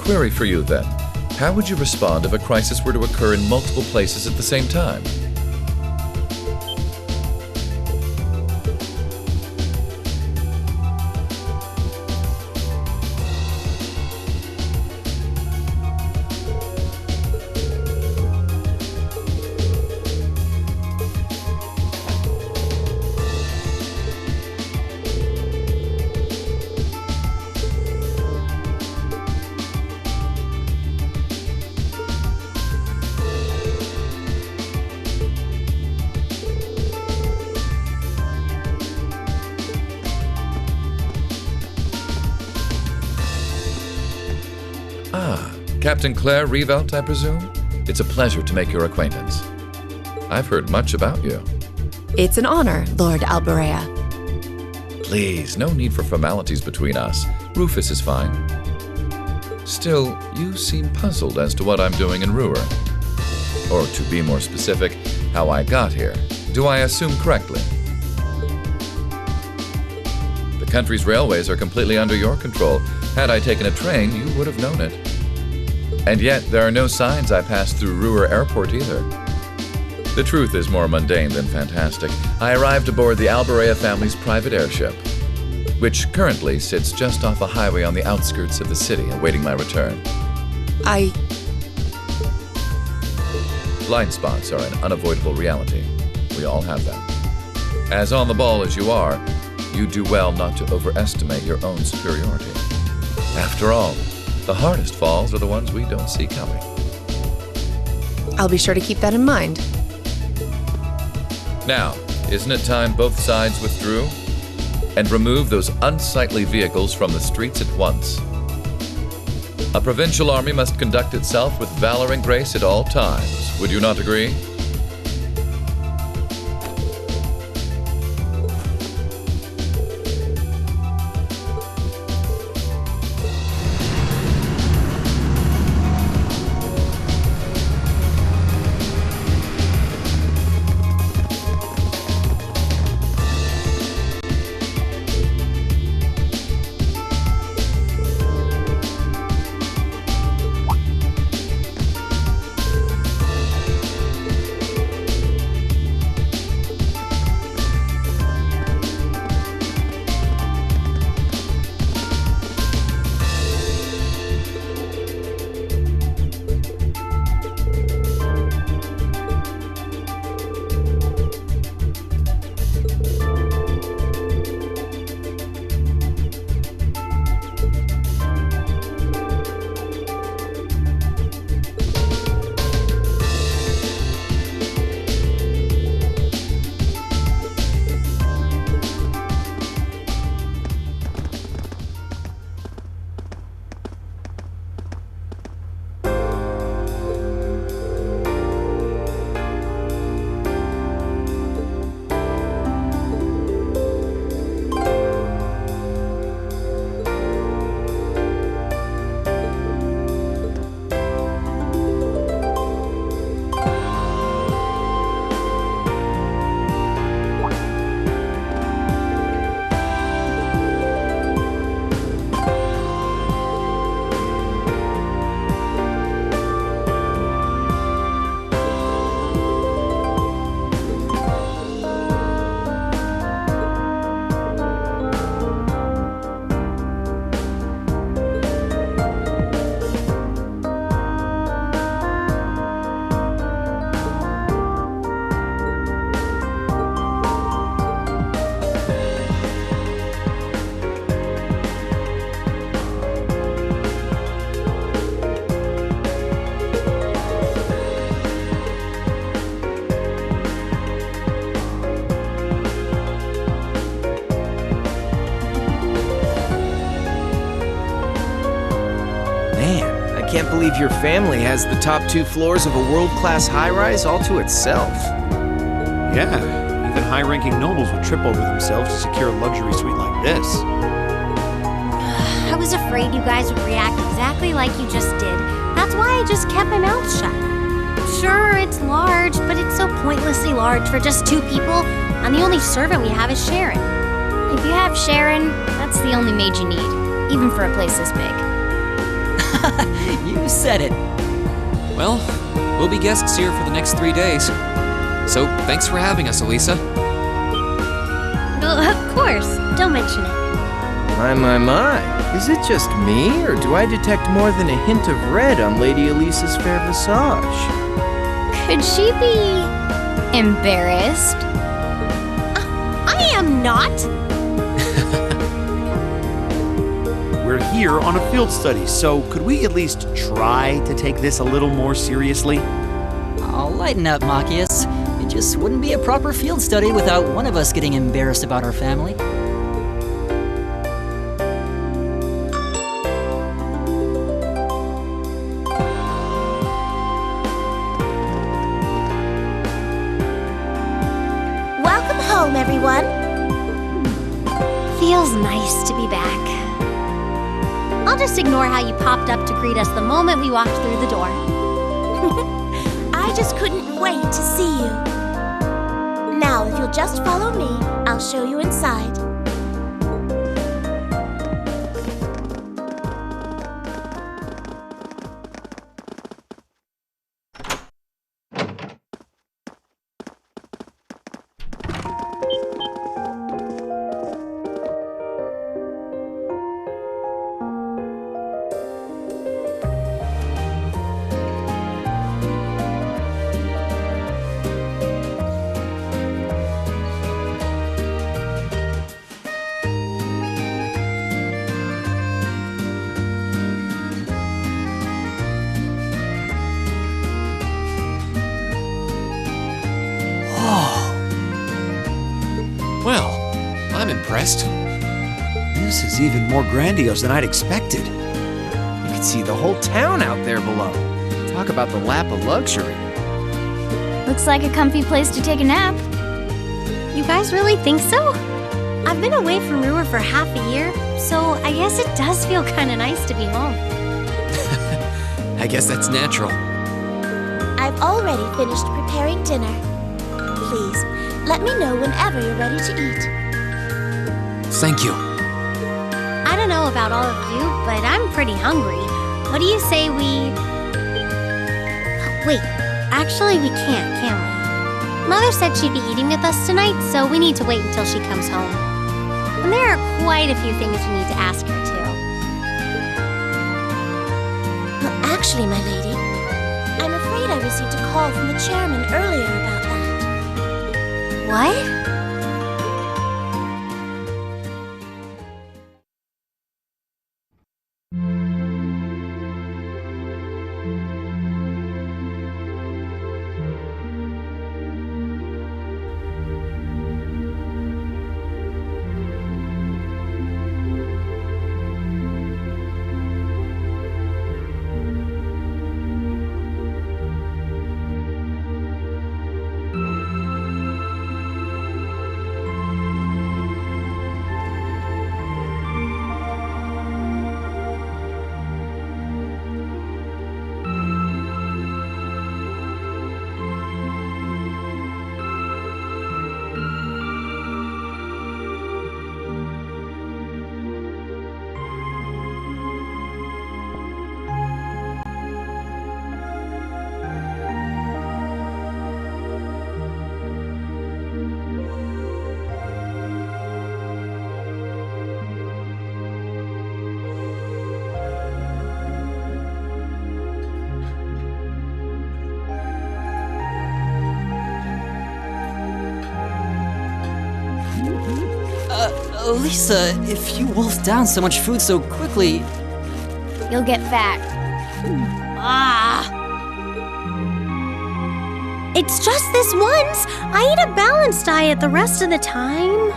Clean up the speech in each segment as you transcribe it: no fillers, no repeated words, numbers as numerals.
query for you then. How would you respond if a crisis were to occur in multiple places at the same time? Captain Claire Revelt, I presume? It's a pleasure to make your acquaintance. I've heard much about you. It's an honor, Lord Albarea. Please, no need for formalities between us. Rufus is fine. Still, you seem puzzled as to what I'm doing in Ruhr. Or to be more specific, how I got here. Do I assume correctly? The country's railways are completely under your control. Had I taken a train, you would have known it. And yet, there are no signs I passed through Ruhr Airport either. The truth is more mundane than fantastic. I arrived aboard the Albarea family's private airship, which currently sits just off a highway on the outskirts of the city, awaiting my return. Blind spots are an unavoidable reality. We all have them. As on the ball as you are, you do well not to overestimate your own superiority. After all, the hardest falls are the ones we don't see coming. I'll be sure to keep that in mind. Now, isn't it time both sides withdrew? And remove those unsightly vehicles from the streets at once. A provincial army must conduct itself with valor and grace at all times. Would you not agree? Can't believe your family has the top 2 floors of a world-class high-rise all to itself. Yeah, even high-ranking nobles would trip over themselves to secure a luxury suite like this. I was afraid you guys would react exactly like you just did. That's why I just kept my mouth shut. Sure, it's large, but it's so pointlessly large for just 2 people, and the only servant we have is Sharon. If you have Sharon, that's the only maid you need, even for a place this big. You said it. Well, we'll be guests here for the next 3 days. So, thanks for having us, Elisa. Well, of course. Don't mention it. My. Is it just me, or do I detect more than a hint of red on Lady Elisa's fair visage? Could she be embarrassed? I am not. We're here on a field study, so could we at least try to take this a little more seriously? I'll lighten up, Machias. It just wouldn't be a proper field study without one of us getting embarrassed about our family. Welcome home, everyone. Feels nice to be back. I'll just ignore how you popped up to greet us the moment we walked through the door. I just couldn't wait to see you. Now, if you'll just follow me, I'll show you inside. Well, I'm impressed. This is even more grandiose than I'd expected. You can see the whole town out there below. Talk about the lap of luxury. Looks like a comfy place to take a nap. You guys really think so? I've been away from Ruhr for half a year, so I guess it does feel kind of nice to be home. I guess that's natural. I've already finished preparing dinner. Please, let me know whenever you're ready to eat. Thank you. I don't know about all of you, but I'm pretty hungry. What do you say we... Wait, actually we can't, can we? Mother said she'd be eating with us tonight, so we need to wait until she comes home. And there are quite a few things we need to ask her, too. Well, actually, my lady, I'm afraid I received a call from the chairman earlier about that. What? Elisa, if you wolf down so much food so quickly... You'll get fat. Ah! It's just this once. I eat a balanced diet the rest of the time.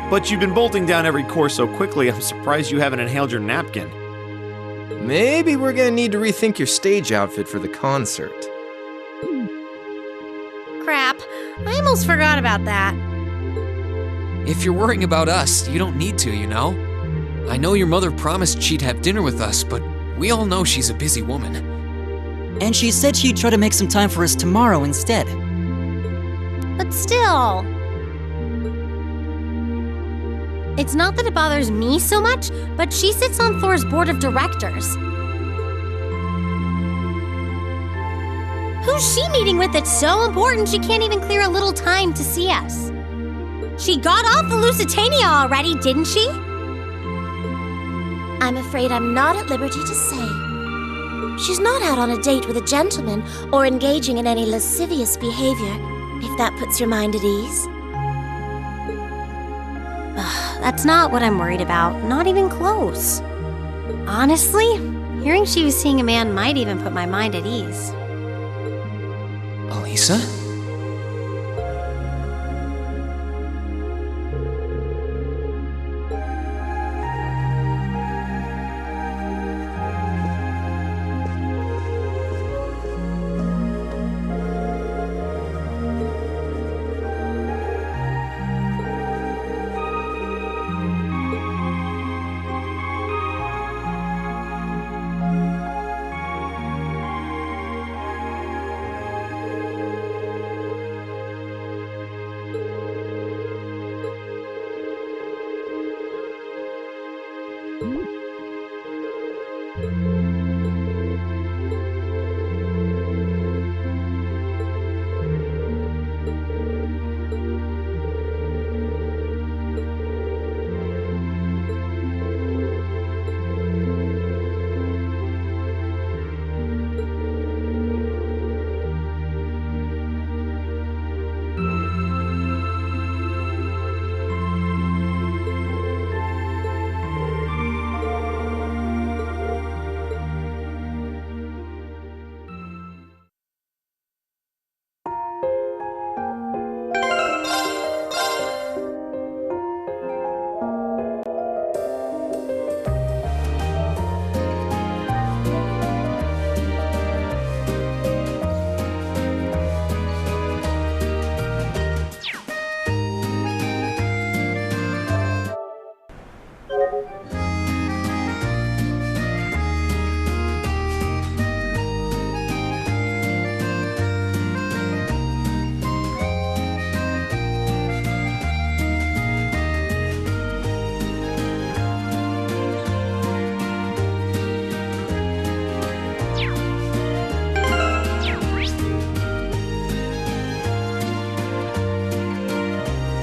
But you've been bolting down every course so quickly, I'm surprised you haven't inhaled your napkin. Maybe we're gonna need to rethink your stage outfit for the concert. Crap. I almost forgot about that. If you're worrying about us, you don't need to, you know? I know your mother promised she'd have dinner with us, but we all know she's a busy woman. And she said she'd try to make some time for us tomorrow instead. But still. It's not that it bothers me so much, but she sits on Thor's board of directors. Who's she meeting with that's so important she can't even clear a little time to see us? She got off the Lusitania already, didn't she? I'm afraid I'm not at liberty to say. She's not out on a date with a gentleman or engaging in any lascivious behavior, if that puts your mind at ease. That's not what I'm worried about, not even close. Honestly, hearing she was seeing a man might even put my mind at ease. Elisa?